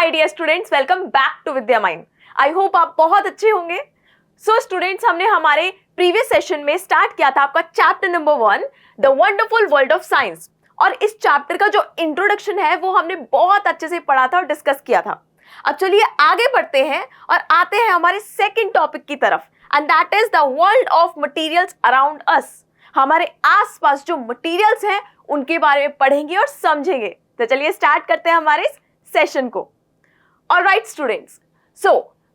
My dear students, welcome back to Vidya mind. I hope आप बहुत अच्छे होंगे। सो स्टूडेंट्स, हमने हमारे प्रीवियस सेशन में स्टार्ट किया था आपका chapter number 1, the wonderful world of science. और इस चैप्टर का जो इंट्रोडक्शन है वो हमने बहुत अच्छे से पढ़ा था और डिस्कस किया था। अब चलिए आगे बढ़ते हैं और आते हैं हमारे सेकेंड टॉपिक की तरफ, and that is the world of materials around us. हमारे आसपास जो मटीरियल्स हैं उनके बारे में पढ़ेंगे और समझेंगे। तो चलिए स्टार्ट करते हैं हमारे सेशन को। Alright students, so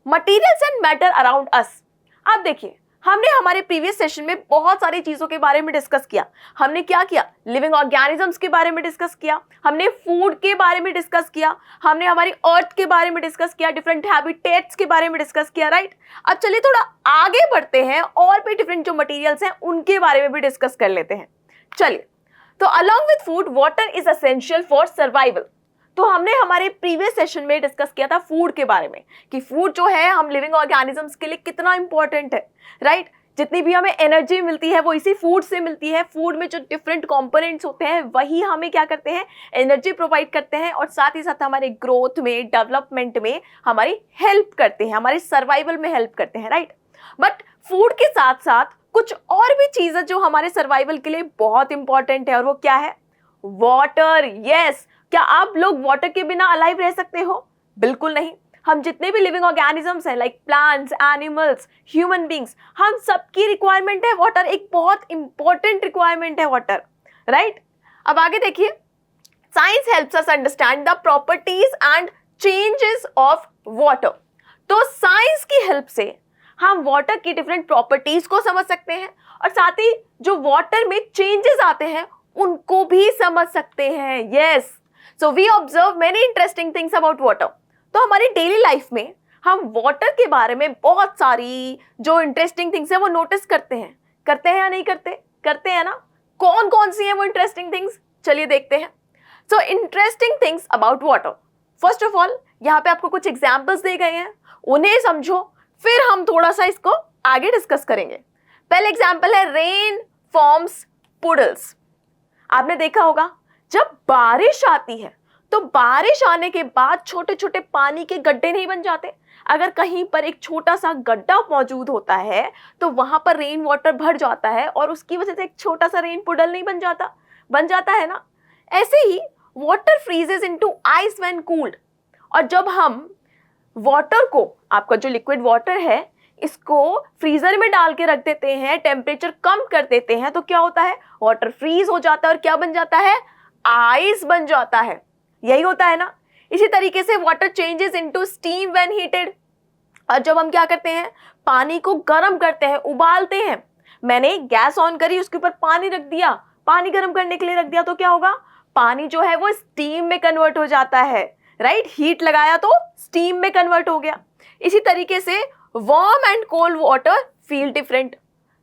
materials and matter around us. अब देखिए, हमने हमारे प्रीवियस सेशन में बहुत सारी चीजों के बारे में डिस्कस किया। हमने क्या किया? लिविंग ऑर्गेनिजम्स के बारे में डिस्कस किया, हमने फूड के बारे में डिस्कस किया, हमने हमारी अर्थ के बारे में डिस्कस किया, डिफरेंट हैबिटेट्स के बारे में डिस्कस किया, राइट। अब चलिए थोड़ा आगे बढ़ते हैं और भी डिफरेंट जो मटीरियल्स हैं उनके बारे में भी डिस्कस कर लेते हैं। चलिए, तो along with food water is essential for survival. तो हमने हमारे प्रीवियस सेशन में डिस्कस किया था फूड के बारे में कि फूड जो है हम लिविंग ऑर्गेनिजम्स के लिए कितना इंपॉर्टेंट है, राइट। जितनी भी हमें एनर्जी मिलती है वो इसी फूड से मिलती है। फूड में जो डिफरेंट कंपोनेंट्स होते हैं वही हमें क्या करते हैं? एनर्जी प्रोवाइड करते हैं और साथ ही साथ हमारे ग्रोथ में, डेवलपमेंट में हमारी हेल्प करते हैं, हमारे सर्वाइवल में हेल्प करते हैं, राइट। बट फूड के साथ साथ कुछ और भी चीजें जो हमारे सर्वाइवल के लिए बहुत इंपॉर्टेंट है, और वो क्या है? वाटर। यस, क्या आप लोग वाटर के बिना अलाइव रह सकते हो? बिल्कुल नहीं। हम जितने भी लिविंग ऑर्गेनिजम्स हैं, like plants, animals, human beings, हम सबकी रिक्वायरमेंट है वाटर। एक बहुत इंपॉर्टेंट रिक्वायरमेंट है वाटर, राइट। अब आगे देखिए, science helps us understand the properties and changes of water. तो साइंस की हेल्प से हम वाटर की डिफरेंट प्रॉपर्टीज को समझ सकते हैं और साथ ही जो वाटर में चेंजेस आते हैं उनको भी समझ सकते हैं। Yes, so we observe many interesting things about water. तो हमारी डेली लाइफ में हम वाटर के बारे में बहुत सारी जो इंटरेस्टिंग थिंग्स है वो नोटिस करते हैं या नहीं करते? करते हैं ना। कौन कौन सी है वो इंटरेस्टिंग थिंग्स? चलिए देखते हैं। So interesting things about water, first of all यहाँ पे आपको कुछ एग्जाम्पल्स दिए गए हैं, उन्हें समझो, फिर हम थोड़ा सा इसको आगे डिस्कस करेंगे। पहले एग्जाम्पल है रेन फॉर्म्स पुडल्स। आपने देखा होगा जब बारिश आती है तो बारिश आने के बाद छोटे छोटे पानी के गड्ढे नहीं बन जाते? अगर कहीं पर एक छोटा सा गड्ढा मौजूद होता है तो वहां पर रेन वाटर भर जाता है और उसकी वजह से एक छोटा सा रेन पुडल नहीं बन जाता? बन जाता है ना। ऐसे ही water freezes into ice when cooled. और जब हम वाटर को, आपका जो लिक्विड वाटर है, इसको फ्रीजर में डाल के रख देते हैं, टेम्परेचर कम कर देते हैं, तो क्या होता है? वाटर फ्रीज हो जाता है और क्या बन जाता है? आइस बन जाता है। यही होता है ना। इसी तरीके से water changes into steam when heated. और जब हम क्या करते हैं? पानी को गर्म करते हैं, उबालते हैं। मैंने गैस ऑन करी, उसके ऊपर पानी रख दिया, पानी गर्म करने के लिए रख दिया, तो क्या होगा? पानी जो है वो स्टीम में कन्वर्ट हो जाता है, राइट। हीट लगाया तो स्टीम में कन्वर्ट हो गया। इसी तरीके से warm and cold water feel different.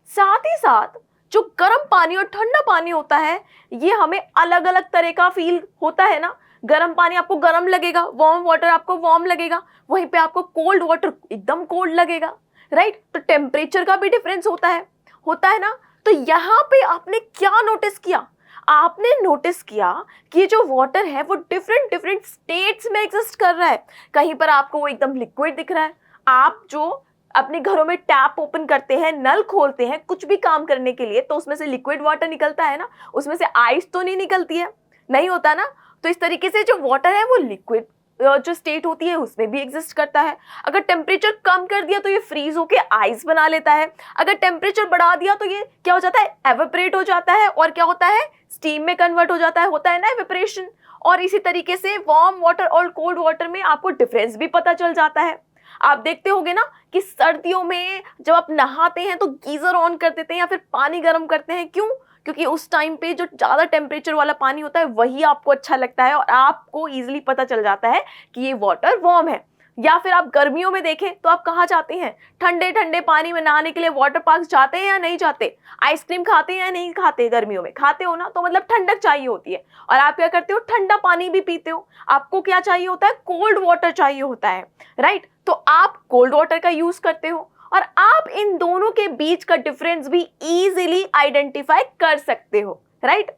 साथ ही साथ जो गर्म पानी और ठंडा पानी होता है ये हमें अलग अलग तरह का फील होता है ना। गर्म पानी आपको गर्म लगेगा, वार्म वाटर आपको वार्म लगेगा, वहीं पे आपको कोल्ड वाटर एकदम कोल्ड लगेगा, राइट। तो टेम्परेचर का भी डिफरेंस होता है ना। तो यहाँ पे आपने क्या नोटिस किया? आपने नोटिस किया कि जो वाटर है वो डिफरेंट डिफरेंट स्टेट्स में एग्जिस्ट कर रहा है। कहीं पर आपको वो एकदम लिक्विड दिख रहा है। आप जो अपने घरों में टैप ओपन करते हैं, नल खोलते हैं कुछ भी काम करने के लिए, तो उसमें से लिक्विड वाटर निकलता है ना, उसमें से आइस तो नहीं निकलती है, नहीं होता ना। तो इस तरीके से जो वाटर है वो लिक्विड जो स्टेट होती है उसमें भी एग्जिस्ट करता है। अगर टेम्परेचर कम कर दिया तो ये फ्रीज होके आइस बना लेता है। अगर टेम्परेचर बढ़ा दिया तो ये क्या हो जाता है? एवेपोरेट हो जाता है और क्या होता है? स्टीम में कन्वर्ट हो जाता है, होता है ना एवेपोरेशन। और इसी तरीके से वार्म वाटर और कोल्ड वाटर में आपको डिफरेंस भी पता चल जाता है। आप देखते होंगे ना कि सर्दियों में जब आप नहाते हैं तो गीजर ऑन कर देते हैं या फिर पानी गर्म करते हैं। क्यों? क्योंकि उस टाइम पे जो ज़्यादा टेम्परेचर वाला पानी होता है वही आपको अच्छा लगता है और आपको ईजिली पता चल जाता है कि ये वाटर वार्म है। या फिर आप गर्मियों में देखें तो आप कहाँ जाते हैं? ठंडे ठंडे पानी में नहाने के लिए वाटर पार्क जाते हैं या नहीं जाते? आइसक्रीम खाते हैं या नहीं खाते? गर्मियों में खाते हो ना, तो मतलब ठंडक चाहिए होती है। और आप क्या करते हो? ठंडा पानी भी पीते हो। आपको क्या चाहिए होता है? कोल्ड वाटर चाहिए होता है, राइट। तो आप कोल्ड वाटर का यूज करते हो और आप इन दोनों के बीच का डिफरेंस भी इजीली आइडेंटिफाई कर सकते हो, राइट।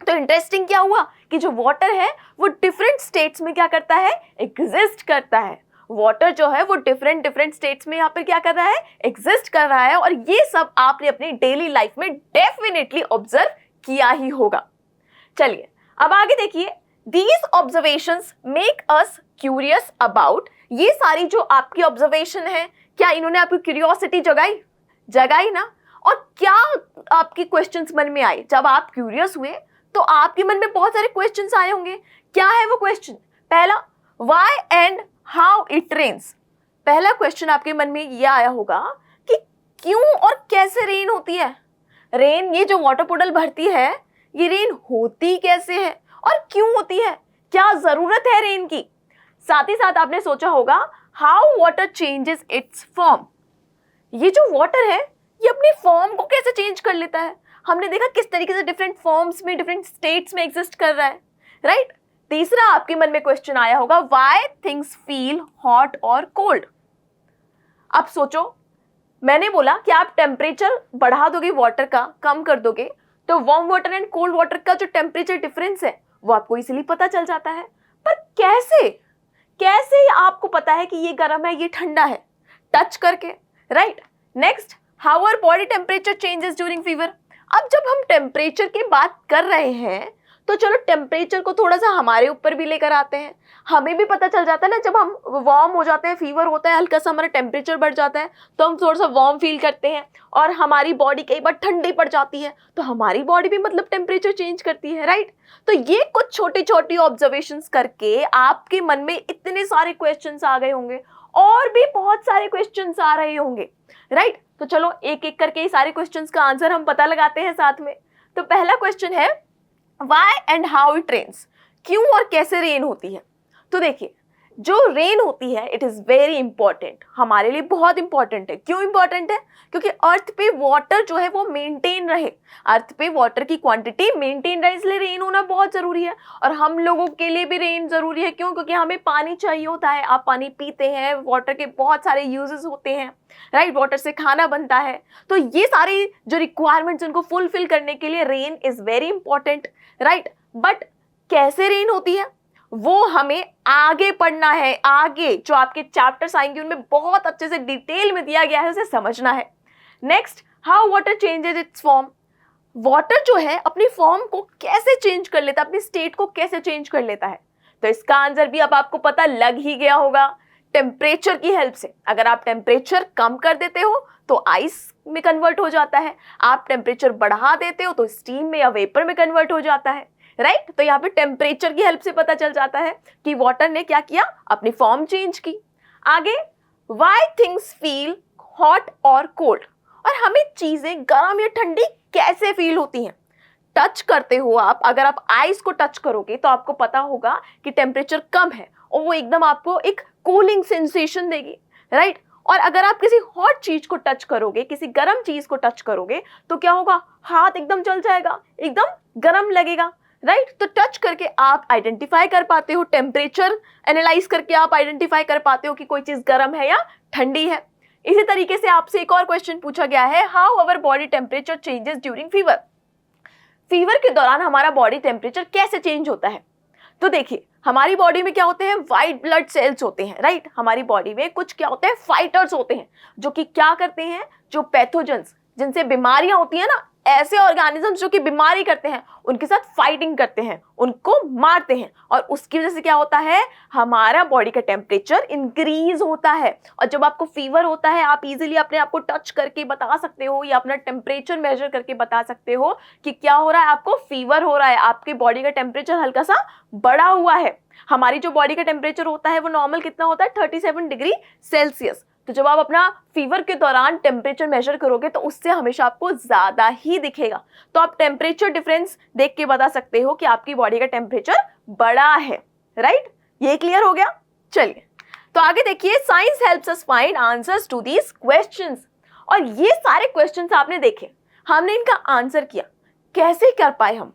तो इंटरेस्टिंग क्या हुआ कि जो वाटर है वो डिफरेंट स्टेट्स में क्या करता है, एग्जिस्ट करता है। वाटर जो है वो डिफरेंट डिफरेंट स्टेट्स में यहाँ पे क्या कर रहा है, एग्जिस्ट कर रहा है। और ये सब आपने अपनी डेली लाइफ में डेफिनेटली ऑब्जर्व किया ही होगा। चलिए अब आगे देखिए, these observations make us curious about, ये सारी जो आपकी ऑब्जर्वेशन है क्या इन्होंने आपकी क्यूरियोसिटी जगाई ना। और क्या आपकी क्वेश्चंस मन में आए, जब आप क्यूरियस हुए तो आपके मन में बहुत सारे क्वेश्चंस आए होंगे। क्या है वो क्वेश्चन? पहला, why and how it rains. पहला क्वेश्चन आपके मन में ये आया होगा कि क्यों और कैसे रेन होती है। रेन, ये जो वाटर पुडल भरती है, ये रेन होती कैसे है और क्यों होती है, क्या जरूरत है रेन की। साथ ही साथ आपने सोचा होगा how water changes it's form. ये जो वाटर है ये अपनी फॉर्म को कैसे चेंज कर लेता है। हमने देखा किस तरीके से डिफरेंट फॉर्म्स में, डिफरेंट स्टेट्स में एग्जिस्ट कर रहा है, राइट। तीसरा आपके मन में क्वेश्चन आया होगा, व्हाई थिंग्स फील हॉट और कोल्ड। अब सोचो, मैंने बोला कि आप टेम्परेचर बढ़ा दोगे वाटर का, कम कर दोगे, तो warm water and cold water का जो टेम्परेचर डिफरेंस है वो आपको इजीली पता चल जाता है। पर कैसे आपको पता है कि ये गर्म है ये ठंडा है? टच करके, right. Next, how our body temperature changes during fever. अब जब हम टेम्परेचर की बात कर रहे हैं तो चलो टेम्परेचर को थोड़ा सा हमारे ऊपर भी लेकर आते हैं। हमें भी पता चल जाता है ना, जब हम वार्म हो जाते हैं, फीवर होता है, हल्का सा हमारा टेम्परेचर बढ़ जाता है तो हम थोड़ा सा वार्म फील करते हैं, और हमारी बॉडी कई बार ठंडी पड़ जाती है तो हमारी बॉडी भी मतलब टेम्परेचर चेंज करती है, राइट। तो ये कुछ छोटी छोटी ऑब्जर्वेशंस करके आपके मन में इतने सारे क्वेश्चंस आ गए होंगे, और भी बहुत सारे क्वेश्चंस आ रहे होंगे, राइट। तो चलो एक एक करके ये सारे क्वेश्चंस का आंसर हम पता लगाते हैं साथ में। तो पहला क्वेश्चन है, why and how it rains, क्यों और कैसे रेन होती है। तो देखिए, जो रेन होती है इट इज वेरी इंपॉर्टेंट, हमारे लिए बहुत इंपॉर्टेंट है। क्यों इंपॉर्टेंट है? क्योंकि अर्थ पे वाटर जो है वो मेंटेन रहे, अर्थ पे वाटर की क्वांटिटी मेंटेन रहे, इसलिए रेन होना बहुत जरूरी है। और हम लोगों के लिए भी रेन जरूरी है। क्यों? क्योंकि हमें पानी चाहिए होता है, आप पानी पीते हैं, वाटर के बहुत सारे यूजेस होते हैं, राइट। वाटर से खाना बनता है, तो ये सारी जो रिक्वायरमेंट्स उनको फुलफिल करने के लिए rain is very important, right. But कैसे रेन होती है वो हमें आगे पढ़ना है, आगे जो आपके चैप्टर्स आएंगे उनमें बहुत अच्छे से डिटेल में दिया गया है, उसे समझना है। Next, how water changes it's form. Water जो है अपनी फॉर्म को कैसे चेंज कर लेता है, अपनी स्टेट को कैसे चेंज कर लेता है। तो इसका आंसर भी अब आपको पता लग ही गया होगा, टेम्परेचर की हेल्प से। अगर आप टेम्परेचर कम कर देते हो तो आइस में कन्वर्ट हो जाता है, आप टेम्परेचर बढ़ा देते हो तो स्टीम में या वेपर में कन्वर्ट हो जाता है, राइट। तो यहाँ पे टेम्परेचर की हेल्प से पता चल जाता है कि वाटर ने क्या किया, अपनी फॉर्म चेंज की। आगे, व्हाई थिंग्स फील हॉट और कोल्ड, और हमें चीजें गर्म या ठंडी कैसे फील होती हैं। टच करते हो आप, अगर आप आइस को टच करोगे तो आपको पता होगा कि टेम्परेचर कम है और वो एकदम आपको एक कूलिंग सेंसेशन देगी, राइट। और अगर आप किसी हॉट चीज को टच करोगे, किसी गर्म चीज को टच करोगे तो क्या होगा, हाथ एकदम जल जाएगा, एकदम गर्म लगेगा, राइट। तो टच करके आप आइडेंटिफाई कर पाते हो, टेम्परेचर एनालाइज करके आप आइडेंटिफाई कर पाते हो कि कोई चीज गर्म है या ठंडी है। इसी तरीके से आपसे एक और क्वेश्चन पूछा गया है, how our body temperature changes during fever. Fever के दौरान हमारा बॉडी टेम्परेचर कैसे चेंज होता है। तो देखिए, हमारी बॉडी में क्या होते हैं, व्हाइट ब्लड सेल्स होते हैं, राइट। हमारी बॉडी में कुछ क्या होते हैं, फाइटर्स होते हैं, जो कि क्या करते हैं, जो पैथोजेंस, जिनसे बीमारियां होती है ना, ऐसे ऑर्गेनिजम्स जो कि बीमारी करते हैं उनके साथ फाइटिंग करते हैं, उनको मारते हैं, और उसकी वजह से क्या होता है, हमारा बॉडी का टेम्परेचर इंक्रीज होता है। और जब आपको फीवर होता है आप इजीली अपने आप को टच करके बता सकते हो या अपना टेम्परेचर मेजर करके बता सकते हो कि क्या हो रहा है, आपको फीवर हो रहा है, आपके बॉडी का टेम्परेचर हल्का सा बढ़ा हुआ है। हमारी जो बॉडी का टेम्परेचर होता है वो नॉर्मल कितना होता है, 37 डिग्री सेल्सियस। तो जब आप अपना फीवर के दौरान टेम्परेचर मेजर करोगे तो उससे हमेशा आपको ज्यादा ही दिखेगा। तो आप टेम्परेचर डिफरेंस देख के बता सकते हो कि आपकी बॉडी का टेम्परेचर बड़ा है, राइट। ये क्लियर हो गया। चलिए तो आगे देखिए, science helps us find answers to these questions. और ये सारे क्वेश्चंस आपने देखे, हमने इनका आंसर किया, कैसे कर पाए हम।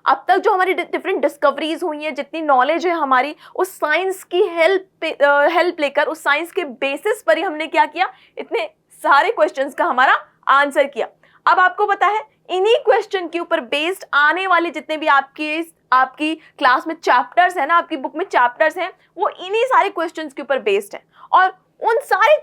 अब तक जो हमारी डिफरेंट डिस्कवरीज हुई हैं, जितनी नॉलेज है हमारी, उस साइंस की हेल्प लेकर, उस साइंस के बेसिस पर ही हमने क्या किया, इतने सारे क्वेश्चंस का हमारा आंसर किया। अब आपको पता है इन्हीं क्वेश्चन के ऊपर बेस्ड आने वाले जितने भी आपकी क्लास में चैप्टर्स है ना, आपकी बुक में चैप्टर्स हैं, वो इन्हीं सारे क्वेश्चंस के ऊपर बेस्ड है। और उन सारे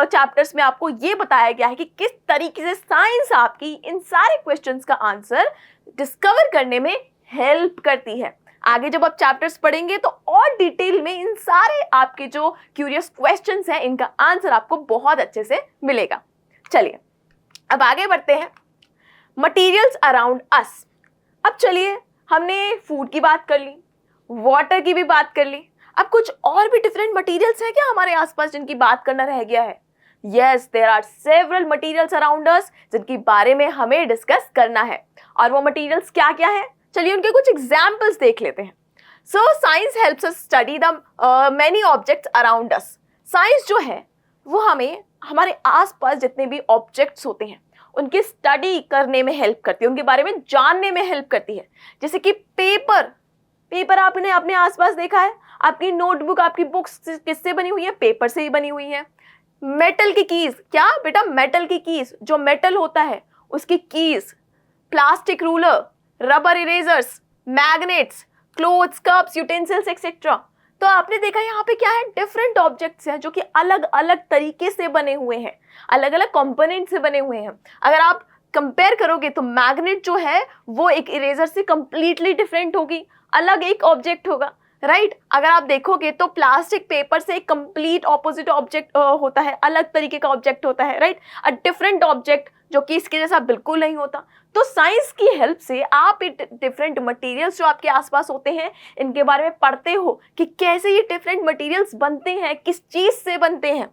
चैप्टर्स में आपको ये बताया गया है कि किस तरीके से साइंस आपकी इन सारे क्वेश्चंस का आंसर डिस्कवर करने में हेल्प करती है। आगे जब आप चैप्टर्स पढ़ेंगे तो और डिटेल में इन सारे आपके जो क्यूरियस क्वेश्चंस हैं इनका आंसर आपको बहुत अच्छे से मिलेगा। चलिए अब आगे बढ़ते हैं। Materials around us. अब चलिए, हमने फूड की बात कर ली, वाटर की भी बात कर ली, अब कुछ और भी डिफरेंट मटेरियल्स हैं क्या हमारे आसपास जिनकी बात करना रह गया है? Yes, there are several materials around us जिनके बारे में हमें डिस्कस करना है। और वो मटेरियल्स क्या क्या है, चलिए उनके कुछ एग्जाम्पल्स देख लेते हैं। So science helps us study the many objects around us. Science जो है वो हमें हमारे आसपास जितने भी ऑब्जेक्ट्स होते हैं उनकी स्टडी करने में हेल्प करती है, उनके बारे में जानने में हेल्प करती है। जैसे कि पेपर आपने अपने आसपास देखा है, आपकी नोटबुक, आपकी बुक्स किससे बनी हुई है? पेपर से ही बनी हुई है। मेटल की कीज, क्या बेटा? मेटल की कीज, जो मेटल होता है उसकी keys, plastic ruler, rubber erasers, magnets, clothes, cups, utensils etcetera. तो आपने देखा यहाँ पे क्या है, डिफरेंट ऑब्जेक्ट्स हैं जो कि अलग अलग तरीके से बने हुए हैं, अलग अलग कंपोनेंट से बने हुए हैं। अगर आप कंपेयर करोगे तो मैग्नेट जो है वो एक इरेजर से कंप्लीटली डिफरेंट होगी, अलग एक ऑब्जेक्ट होगा, राइट? अगर आप देखोगे तो प्लास्टिक पेपर से एक कंप्लीट ऑपोजिट ऑब्जेक्ट होता है, अलग तरीके का ऑब्जेक्ट होता है, राइट? अ डिफरेंट ऑब्जेक्ट जो कि इसके जैसा बिल्कुल नहीं होता। तो साइंस की हेल्प से आप डिफरेंट मटेरियल्स जो आपके आसपास होते हैं इनके बारे में पढ़ते हो कि कैसे ये डिफरेंट मटेरियल्स बनते हैं, किस चीज से बनते हैं,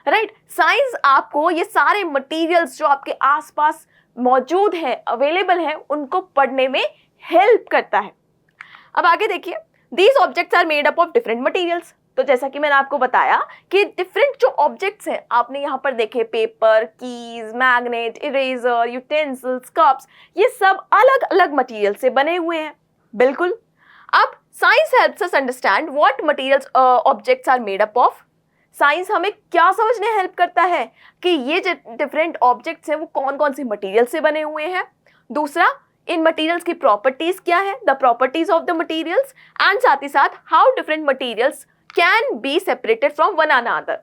राइट? साइंस आपको ये सारे मटेरियल्स जो आपके आसपास मौजूद हैं, अवेलेबल हैं, उनको पढ़ने में हेल्प करता है। अब आगे देखिए, these objects are made up of different materials. तो जैसा कि मैंने आपको बताया कि डिफरेंट जो ऑब्जेक्ट्स हैं आपने यहाँ पर देखे, paper, keys, magnet, eraser, utensils, cups, ये सब अलग अलग मटेरियल से बने हुए हैं। बिल्कुल। अब science helps us understand what materials objects are made up of. Science हमें क्या समझने हेल्प करता है कि ये जो डिफरेंट ऑब्जेक्ट्स हैं वो कौन कौन से मटेरियल से बने हुए हैं। दूसरा, इन मटेरियल्स की प्रॉपर्टीज क्या है, the properties of the materials, and साथ ही साथ how different materials can be separated from one another.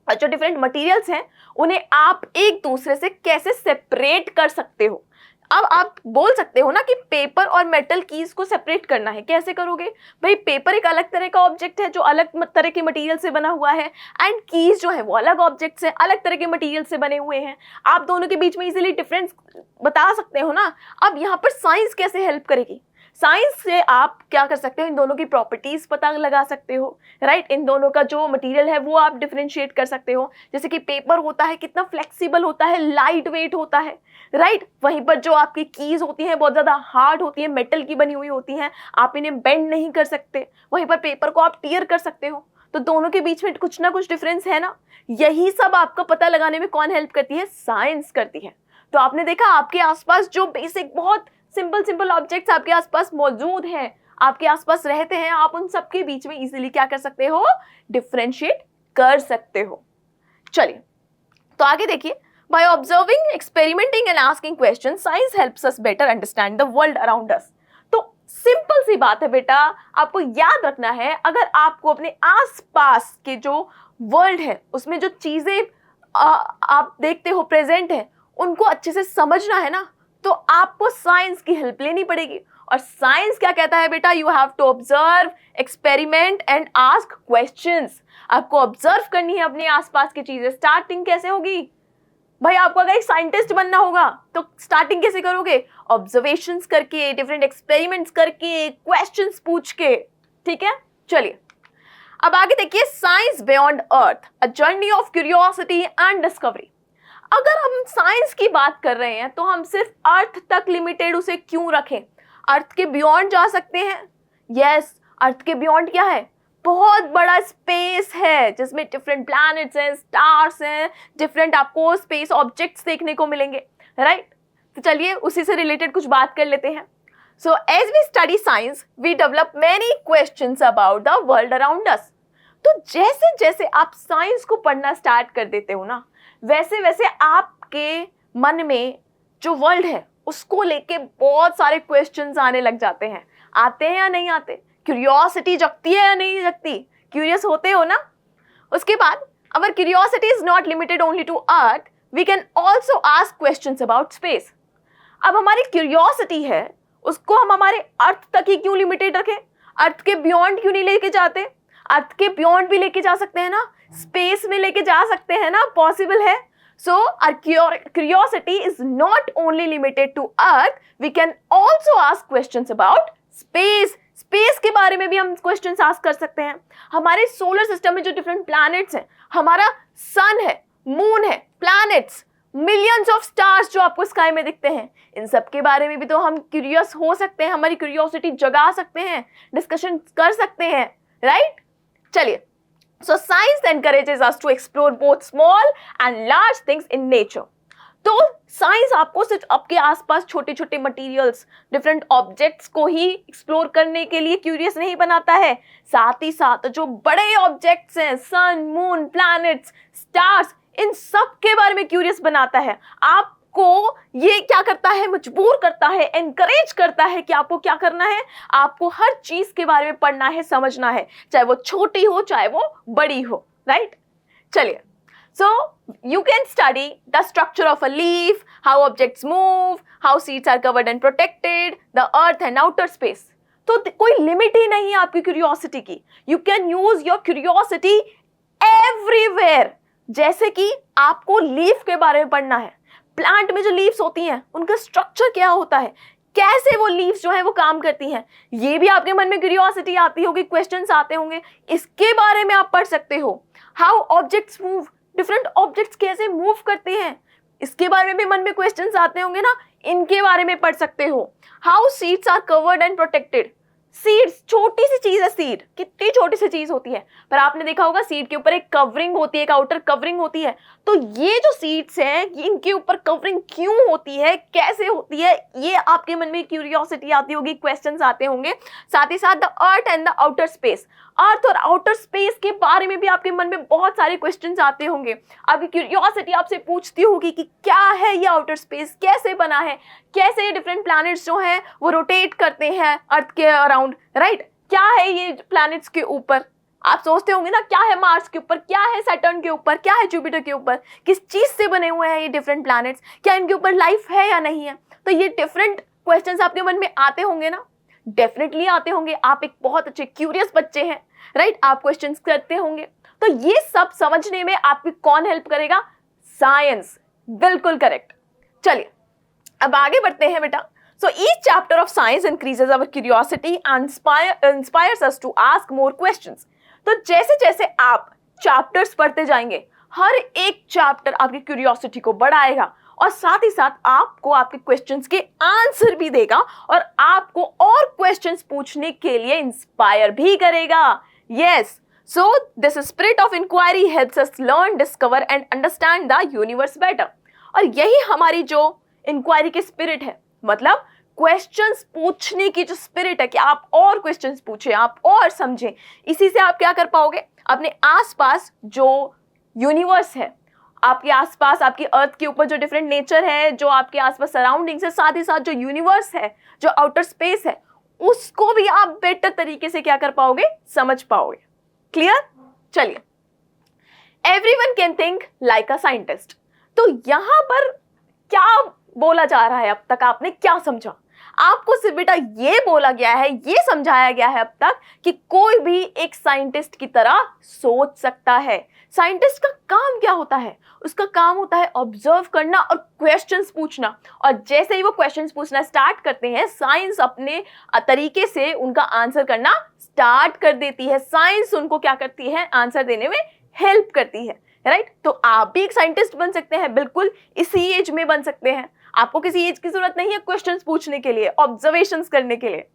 और जो डिफरेंट मटेरियल्स हैं उन्हें आप एक दूसरे से कैसे सेपरेट कर सकते हो। अब आप बोल सकते हो ना कि पेपर और मेटल कीज को सेपरेट करना है, कैसे करोगे भाई? पेपर एक अलग तरह का ऑब्जेक्ट है जो अलग तरह के मटेरियल से बना हुआ है, एंड कीज जो है वो अलग ऑब्जेक्ट्स हैं, अलग तरह के मटेरियल से बने हुए हैं। आप दोनों के बीच में इजीली डिफरेंस बता सकते हो ना। अब यहाँ पर साइंस कैसे हेल्प करेगी? साइंस से आप क्या कर सकते हो, इन दोनों की प्रॉपर्टीज पता लगा सकते हो, राइट? इन दोनों का जो मटेरियल है वो आप डिफरेंशिएट कर सकते हो। जैसे कि पेपर होता है कितना फ्लेक्सिबल होता है, लाइट वेट होता है, राइट? वहीं पर जो आपकी कीज होती हैं बहुत ज़्यादा हार्ड होती है, मेटल की बनी हुई होती हैं, आप इन्हें बेंड नहीं कर सकते। वहीं पर पेपर को आप टीयर कर सकते हो। तो दोनों के बीच में कुछ ना कुछ डिफरेंस है ना। यही सब आपको पता लगाने में कौन हेल्प करती है? साइंस करती है। तो आपने देखा आपके आसपास जो बेसिक बहुत सिंपल ऑब्जेक्ट्स आपके आसपास मौजूद हैं, आपके आसपास रहते हैं, आप उन सब के बीच में इजीली क्या कर सकते हो? डिफरेंशिएट कर सकते हो। चलिए तो आगे देखिए, by observing, experimenting and asking question, science helps us better understand the world around us. तो सिंपल सी बात है बेटा, आपको याद रखना है, अगर आपको अपने आसपास के जो वर्ल्ड है उसमें जो चीजें आप देखते हो प्रेजेंट है उनको अच्छे से समझना है ना, तो आपको साइंस की हेल्प लेनी पड़ेगी। और साइंस क्या कहता है बेटा? You have to observe, experiment and ask questions. आपको ऑब्जर्व करनी है अपने आसपास की चीजें। स्टार्टिंग कैसे होगी भाई? आपको अगर एक साइंटिस्ट बनना होगा तो स्टार्टिंग कैसे करोगे? ऑब्जर्वेशंस करके, डिफरेंट एक्सपेरिमेंट्स करके, क्वेश्चंस पूछ के, ठीक है? चलिए अब आगे देखिए, science beyond earth, a journey of curiosity and discovery. अगर हम साइंस की बात कर रहे हैं तो हम सिर्फ अर्थ तक लिमिटेड उसे क्यों रखें? अर्थ के बियॉन्ड जा सकते हैं। यस, अर्थ के बियॉन्ड क्या है? बहुत बड़ा स्पेस है जिसमें डिफरेंट प्लैनेट्स हैं, स्टार्स हैं, डिफरेंट आपको स्पेस ऑब्जेक्ट्स देखने को मिलेंगे, राइट? तो चलिए उसी से रिलेटेड कुछ बात कर लेते हैं। So as we study science we develop many questions about the world around us. तो जैसे जैसे आप साइंस को पढ़ना स्टार्ट कर देते हो ना, वैसे वैसे आपके मन में जो वर्ल्ड है उसको लेके बहुत सारे क्वेश्चंस आने लग जाते हैं। आते हैं या नहीं आते? क्यूरियोसिटी जगती है या नहीं जगती? क्यूरियस होते हो ना? उसके बाद our curiosity is not limited only to earth, we can also ask questions about space. अब हमारी क्यूरियोसिटी है, उसको हम हमारे अर्थ तक ही क्यों लिमिटेड रखें? अर्थ के बियॉन्ड क्यों नहीं लेके जाते? अर्थ के बियॉन्ड भी लेके जा सकते हैं ना, स्पेस में लेके जा सकते हैं ना, पॉसिबल है। So our curiosity is not only limited to Earth, we can also ask questions about space. Space के बारे में भी हम क्वेश्चंस आस्क कर सकते हैं। हमारे सोलर सिस्टम में जो डिफरेंट प्लैनेट्स हैं, हमारा सन है, मून है, प्लैनेट्स, मिलियंस ऑफ स्टार्स जो आपको स्काई में दिखते हैं, इन सब के बारे में भी तो हम क्यूरियस हो सकते हैं, हमारी क्यूरियोसिटी जगा सकते हैं, डिस्कशन कर सकते हैं, राइट? चलिए, so science encourages us to explore both small and large things in nature. तो साइंस आपको सिर्फ आपके आसपास छोटे छोटे मटेरियल्स, डिफरेंट ऑब्जेक्ट्स को ही एक्सप्लोर करने के लिए क्यूरियस नहीं बनाता है, साथ ही साथ जो बड़े ऑब्जेक्ट्स हैं, सन, मून, प्लैनेट्स, स्टार्स, इन सब के बारे में क्यूरियस बनाता है। आपको ये क्या करता है? मजबूर करता है, एनकरेज करता है कि आपको क्या करना है, आपको हर चीज के बारे में पढ़ना है, समझना है, चाहे वो छोटी हो चाहे वो बड़ी हो, राइट? चलिए, so you can study the structure of a leaf, how objects move, how seeds are covered and protected, the earth and outer space. तो कोई लिमिट ही नहीं है आपकी क्यूरियोसिटी की। You can use your curiosity everywhere। जैसे कि आपको leaf के बारे में पढ़ना है, प्लांट में जो लीव्स होती हैं उनका स्ट्रक्चर क्या होता है, कैसे वो लीव्स जो है वो काम करती हैं, ये भी आपके मन में क्यूरियोसिटी आती होगी, क्वेश्चंस आते होंगे, इसके बारे में आप पढ़ सकते हो। How objects move, different objects कैसे मूव करते हैं, इसके बारे में भी मन में क्वेश्चंस आते होंगे ना, इनके बारे में पढ़ सकते हो। How seeds are covered and protected, seeds छोटी सी चीज है, सीड कितनी छोटी सी चीज होती है, पर आपने देखा होगा सीड के ऊपर एक कवरिंग होती है, एक आउटर कवरिंग होती है। तो ये जो सीड्स हैं, इनके ऊपर कवरिंग क्यों होती है, कैसे होती है, ये आपके मन में क्यूरियोसिटी आती होगी, क्वेश्चंस आते होंगे। साथ ही साथ the earth and the outer space, earth और आउटर स्पेस के बारे में भी आपके मन में बहुत सारे क्वेश्चंस आते होंगे। आपकी क्यूरियोसिटी आपसे पूछती होगी कि क्या है ये आउटर स्पेस, कैसे बना है, कैसे डिफरेंट प्लैनेट्स जो हैं वो रोटेट करते हैं अर्थ के अराउंड, राइट? क्या है ये प्लैनेट्स के ऊपर? आप सोचते होंगे ना, क्या है मार्स के ऊपर, क्या है सैटर्न के ऊपर, क्या है जुपिटर के ऊपर, किस चीज से बने हुए हैं ये डिफरेंट प्लैनेट्स, क्या इनके ऊपर लाइफ है या नहीं है? तो ये डिफरेंट क्वेश्चंस आपके मन में आते होंगे ना, डेफिनेटली आते होंगे। आप एक बहुत अच्छे क्यूरियस बच्चे हैं, राइट? आप क्वेश्चंस करते होंगे। तो ये सब समझने में आपकी कौन हेल्प करेगा? साइंस, बिल्कुल करेक्ट। चलिए अब आगे बढ़ते हैं बेटा। So each chapter of science increases our curiosity and inspires us to ask more questions. तो जैसे जैसे आप चैप्टर्स पढ़ते जाएंगे, हर एक चैप्टर आपकी क्यूरियोसिटी को बढ़ाएगा और साथ ही साथ आपको आपके क्वेश्चंस के आंसर भी देगा और आपको और क्वेश्चंस पूछने के लिए इंस्पायर भी करेगा। Yes, so this spirit of inquiry helps us learn, discover and understand the universe better. और यही हमारी जो इंक्वायरी की स्पिरिट है, मतलब क्वेश्चंस पूछने की जो स्पिरिट है कि आप और क्वेश्चंस पूछें, आप और समझें, इसी से आप क्या कर पाओगे? अपने आसपास जो यूनिवर्स है, आपके आसपास, आपकी अर्थ के ऊपर जो डिफरेंट नेचर है, जो आपके आसपास सराउंडिंग्स है, साथ ही साथ जो यूनिवर्स है, जो आउटर स्पेस है, उसको भी आप बेटर तरीके से क्या कर पाओगे? समझ पाओगे। क्लियर? चलिए, everyone can think like a scientist. तो यहां पर क्या बोला जा रहा है? अब तक आपने क्या समझा? आपको सिर्फ बेटा ये बोला गया है, ये समझाया गया है अब तक कि कोई भी एक साइंटिस्ट की तरह सोच सकता है। साइंटिस्ट का काम क्या होता है? उसका काम होता है ऑब्जर्व करना और क्वेश्चंस पूछना, और जैसे ही वो क्वेश्चंस पूछना स्टार्ट करते हैं, साइंस अपने तरीके से उनका आंसर करना स्टार्ट कर देती है। साइंस उनको क्या करती है? आंसर देने में हेल्प करती है, राइट? तो आप भी एक साइंटिस्ट बन सकते हैं, बिल्कुल इसी एज में बन सकते हैं। आपको किसी एज की जरूरत नहीं है क्वेश्चंस पूछने के लिए, ऑब्जर्वेशंस करने के लिए।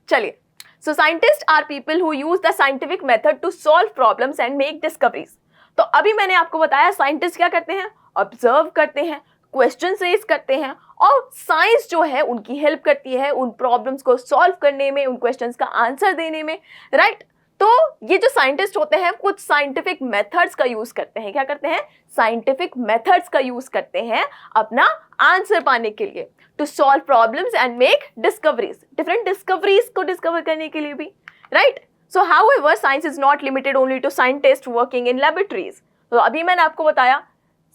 चलिए, so scientist are people who use the scientific method to solve problems and make discoveries. तो अभी मैंने आपको बताया साइंटिस्ट क्या करते हैं? ऑब्जर्व करते हैं, क्वेश्चंस रेज करते हैं, और साइंस जो है उनकी हेल्प करती है उन प्रॉब्लम्स को सॉल्व करने में, उन क्वेश्चंस का आंसर देने में, राइट? तो ये जो साइंटिस्ट होते हैं कुछ साइंटिफिक मेथड्स का यूज करते हैं। क्या करते हैं? साइंटिफिक मेथड्स का यूज करते हैं अपना आंसर पाने के लिए, to solve problems and make discoveries, different discoveries को डिस्कवर करने के लिए भी, right? So however science is not limited only to scientist working in laboratories. तो अभी मैंने आपको बताया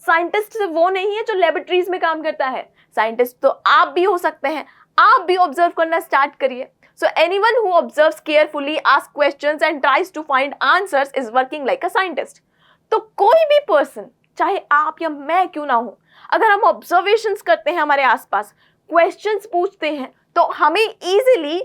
साइंटिस्ट वो नहीं है जो लैबोरेटरीज में काम करता है, साइंटिस्ट तो आप भी हो सकते हैं। आप भी ऑब्जर्व करना स्टार्ट करिए। So anyone who observes carefully, asks questions and tries to find answers is working like a scientist. तो कोई भी पर्सन, चाहे आप या मैं क्यों ना हो, अगर हम ऑब्जर्वेशंस करते हैं हमारे आसपास, क्वेश्चंस पूछते हैं, तो हमें इजीली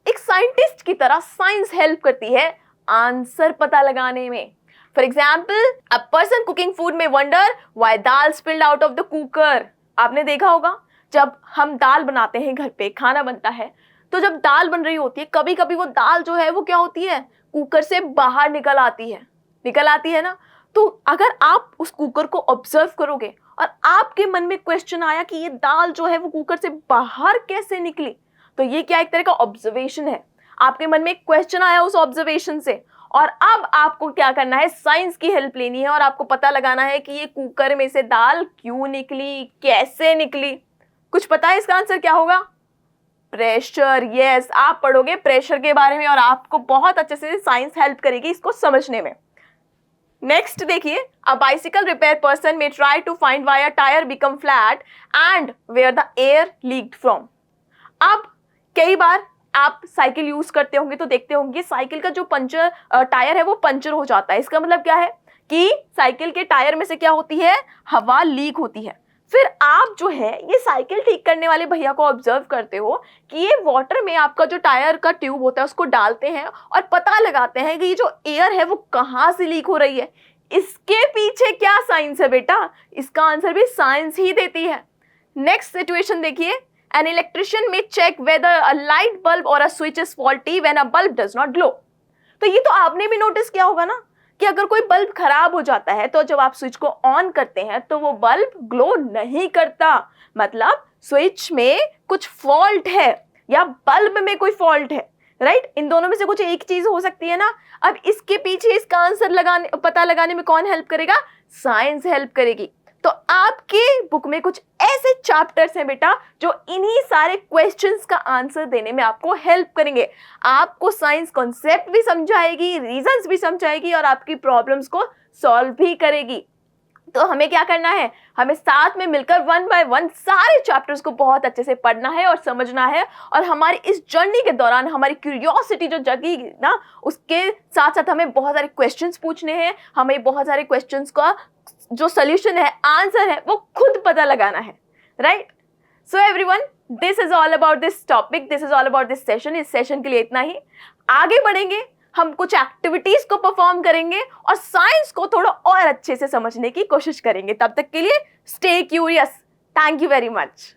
एक साइंटिस्ट की तरह साइंस हेल्प करती है आंसर पता लगाने में। For example, a person cooking food may wonder why dal spilled out of the cooker. आपने देखा होगा जब हम दाल बनाते हैं, घर पे खाना बनता है, तो जब दाल बन रही होती है कभी कभी वो दाल जो है वो क्या होती है, कुकर से बाहर निकल आती है ना। तो अगर आप उस कुकर को ऑब्जर्व करोगे और आपके मन में क्वेश्चन आया कि ये दाल जो है वो कुकर से बाहर कैसे निकली, तो ये क्या एक तरह का ऑब्जर्वेशन है। आपके मन में एक क्वेश्चन आया उस ऑब्जर्वेशन से, और अब आपको क्या करना है, साइंस की हेल्प लेनी है और आपको पता लगाना है कि ये कुकर में से दाल क्यों निकली, कैसे निकली। कुछ पता है इसका आंसर क्या होगा? प्रेशर। यस, आप पढ़ोगे प्रेशर के बारे में और आपको बहुत अच्छे से साइंस हेल्प करेगी इसको समझने में। नेक्स्ट देखिए, a bicycle repair person may try to find why a tyre become flat and where the air leaked from. अब कई बार आप साइकिल यूज करते होंगे तो देखते होंगे साइकिल का जो पंचर टायर है वो पंचर हो जाता है। इसका मतलब क्या है कि साइकिल के टायर में से क्या होती है, हवा लीक होती है। फिर आप जो है ये साइकिल ठीक करने वाले भैया को ऑब्जर्व करते हो कि ये वाटर में आपका जो टायर का ट्यूब होता है उसको डालते हैं और पता लगाते हैं कि ये जो एयर है वो कहाँ से लीक हो रही है। इसके पीछे क्या साइंस है बेटा? इसका आंसर भी साइंस ही देती है। नेक्स्ट सिचुएशन देखिए, an electrician may check whether a light bulb और a switch is faulty when a bulb does not glow. तो ये तो आपने भी नोटिस किया होगा ना कि अगर कोई बल्ब खराब हो जाता है तो जब आप स्विच को ऑन करते हैं तो वो बल्ब ग्लो नहीं करता, मतलब स्विच में कुछ फॉल्ट है या बल्ब में कोई फॉल्ट है, राइट? इन दोनों में से कुछ एक चीज हो सकती है ना। अब इसके पीछे इसका आंसर पता लगाने में कौन हेल्प करेगा? साइंस हेल्प करेगी। तो आपके बुक में कुछ ऐसे चैप्टर्स हैं बेटा जो इन्हीं सारे क्वेश्चंस का आंसर देने में आपको हेल्प करेंगे। आपको साइंस कॉन्सेप्ट भी समझाएगी, रीजंस भी समझाएगी और आपकी प्रॉब्लम्स को सॉल्व भी करेगी। तो हमें क्या करना है, हमें साथ में मिलकर वन बाय वन सारे चैप्टर्स को बहुत अच्छे से पढ़ना है और समझना है। और हमारी इस जर्नी के दौरान हमारी क्यूरियोसिटी जो जगेगी ना, उसके साथ साथ हमें बहुत सारे क्वेश्चंस पूछने हैं, हमें बहुत सारे क्वेश्चंस का जो सोल्यूशन है, आंसर है, वो खुद पता लगाना है, right? So everyone, this is all about this topic, this is all about this session. इस सेशन के लिए इतना ही। आगे बढ़ेंगे, हम कुछ एक्टिविटीज को परफॉर्म करेंगे और साइंस को थोड़ा और अच्छे से समझने की कोशिश करेंगे। तब तक के लिए stay curious. Thank you very much.